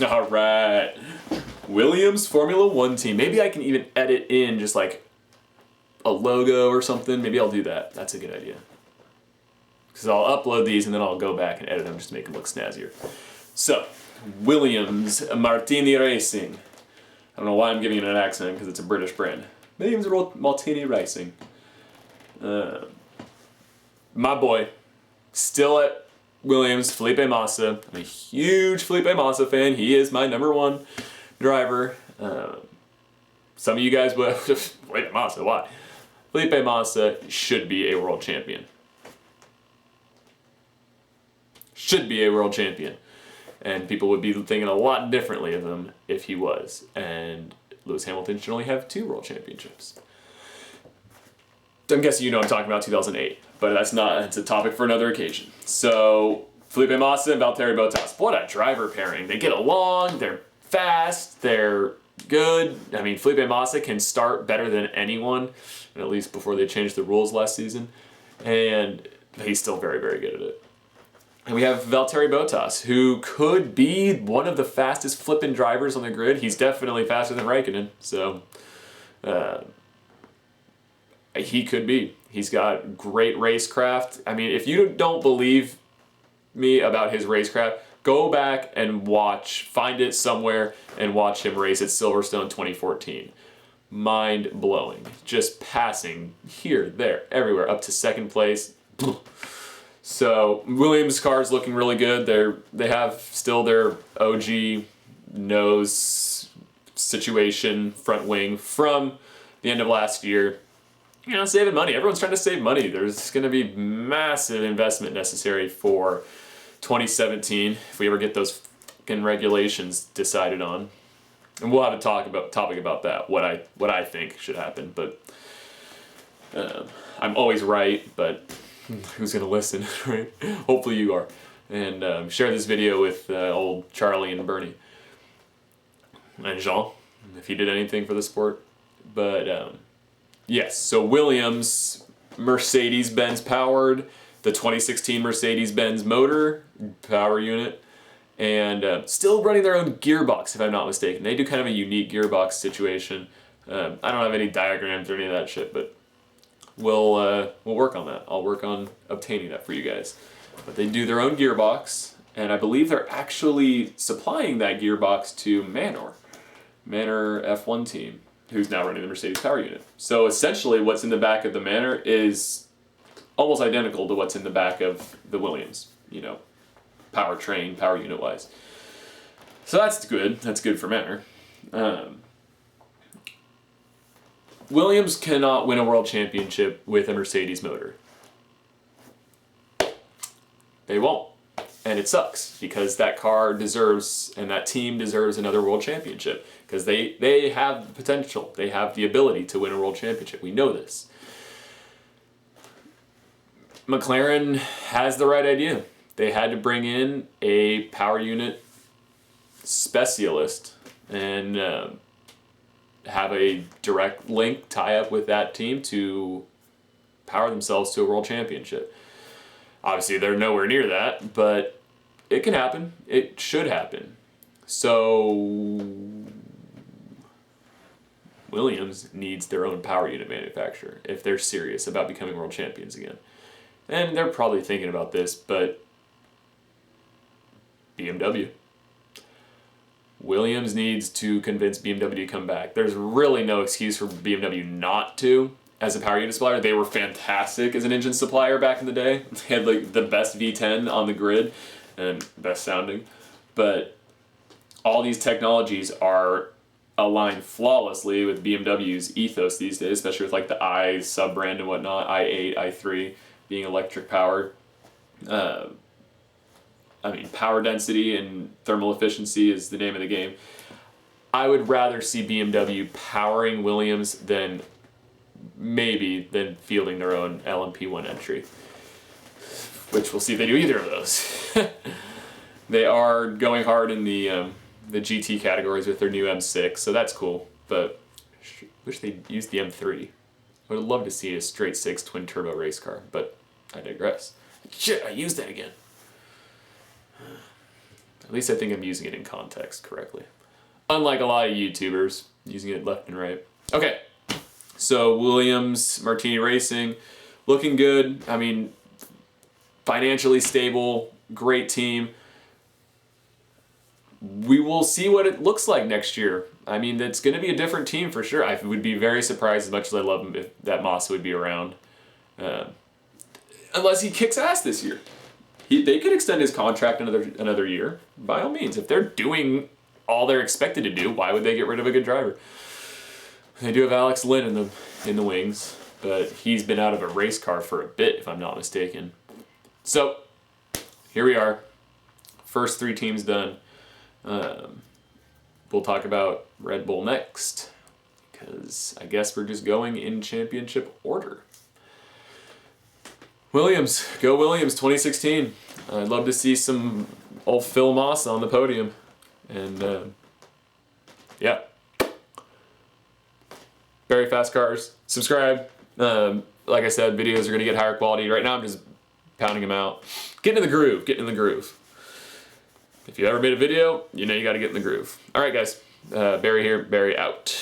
All right. Williams Formula One team. Maybe I can even edit in just like a logo or something. Maybe I'll do that. That's a good idea. Because I'll upload these and then I'll go back and edit them just to make them look snazzier. So, Williams Martini Racing. I don't know why I'm giving it an accent because it's a British brand. Williams Martini Racing. My boy, still at Williams, Felipe Massa. I'm a huge Felipe Massa fan. He is my #1 driver. Some of you guys would, Felipe Massa, why? Felipe Massa should be a world champion. Should be a world champion. And people would be thinking a lot differently of him if he was. And Lewis Hamilton should only have 2 world championships. I'm guessing you know I'm talking about 2008, but it's a topic for another occasion. So, Felipe Massa and Valtteri Bottas. What a driver pairing. They get along, they're fast, they're good. I mean, Felipe Massa can start better than anyone, at least before they changed the rules last season. And he's still very, very good at it. And we have Valtteri Bottas, who could be one of the fastest flipping drivers on the grid. He's definitely faster than Raikkonen, so he could be. He's got great racecraft. I mean, if you don't believe me about his racecraft, go back and find it somewhere and watch him race at Silverstone 2014. Mind-blowing. Just passing here, there, everywhere, up to 2nd place. So, Williams' car's looking really good. They have still their OG nose situation, front wing, from the end of last year. You know, saving money. Everyone's trying to save money. There's going to be massive investment necessary for 2017 if we ever get those fucking regulations decided on. And we'll have a topic about that, what I think should happen. But I'm always right, but who's going to listen, right? Hopefully you are. And share this video with old Charlie and Bernie. And Jean, if he did anything for the sport. But yes, so Williams, Mercedes-Benz powered, the 2016 Mercedes-Benz motor, power unit, and still running their own gearbox, if I'm not mistaken. They do kind of a unique gearbox situation. I don't have any diagrams or any of that shit, but we'll work on that. I'll work on obtaining that for you guys. But they do their own gearbox, and I believe they're actually supplying that gearbox to Manor F1 team, who's now running the Mercedes power unit. So essentially what's in the back of the Manor is almost identical to what's in the back of the Williams, you know, powertrain, power unit wise. So that's good. That's good for Manor. Williams cannot win a world championship with a Mercedes motor. They won't. And it sucks because that car deserves, and that team deserves another world championship because they have the potential. They have the ability to win a world championship. We know this. McLaren has the right idea. They had to bring in a power unit specialist and have a direct link, tie up with that team to power themselves to a world championship. Obviously, they're nowhere near that, but it can happen. It should happen. So, Williams needs their own power unit manufacturer if they're serious about becoming world champions again. And they're probably thinking about this, but BMW. Williams needs to convince BMW to come back. There's really no excuse for BMW not to. As a power unit supplier, they were fantastic as an engine supplier back in the day. They had like the best V10 on the grid and best sounding. But all these technologies are aligned flawlessly with BMW's ethos these days, especially with like the i sub-brand and whatnot, i8, i3 being electric powered. I mean, power density and thermal efficiency is the name of the game. I would rather see BMW powering Williams than fielding their own LMP1 entry, which we'll see if they do either of those. They are going hard in the GT categories with their new M6, so that's cool, but wish they'd used the M3. I would love to see a straight 6 twin-turbo race car, but I digress. Shit, I used that again. At least I think I'm using it in context correctly. Unlike a lot of YouTubers using it left and right. Okay, so Williams, Martini Racing, looking good. I mean, financially stable, great team. We will see what it looks like next year. I mean, it's going to be a different team for sure. I would be very surprised, as much as I love him, if that Moss would be around. Unless he kicks ass this year. They could extend his contract another year, by all means. If they're doing all they're expected to do, why would they get rid of a good driver? They do have Alex Lynn in the wings, but he's been out of a race car for a bit, if I'm not mistaken. So, here we are. First 3 teams done. We'll talk about Red Bull next, because I guess we're just going in championship order. Williams, go Williams, 2016. I'd love to see some old Phil Moss on the podium. And yeah. BarryFastCars, subscribe. Like I said, videos are going to get higher quality. Right now I'm just pounding them out. Get in the groove, get in the groove. If you ever made a video, you know you got to get in the groove. All right, guys. Barry here, Barry out.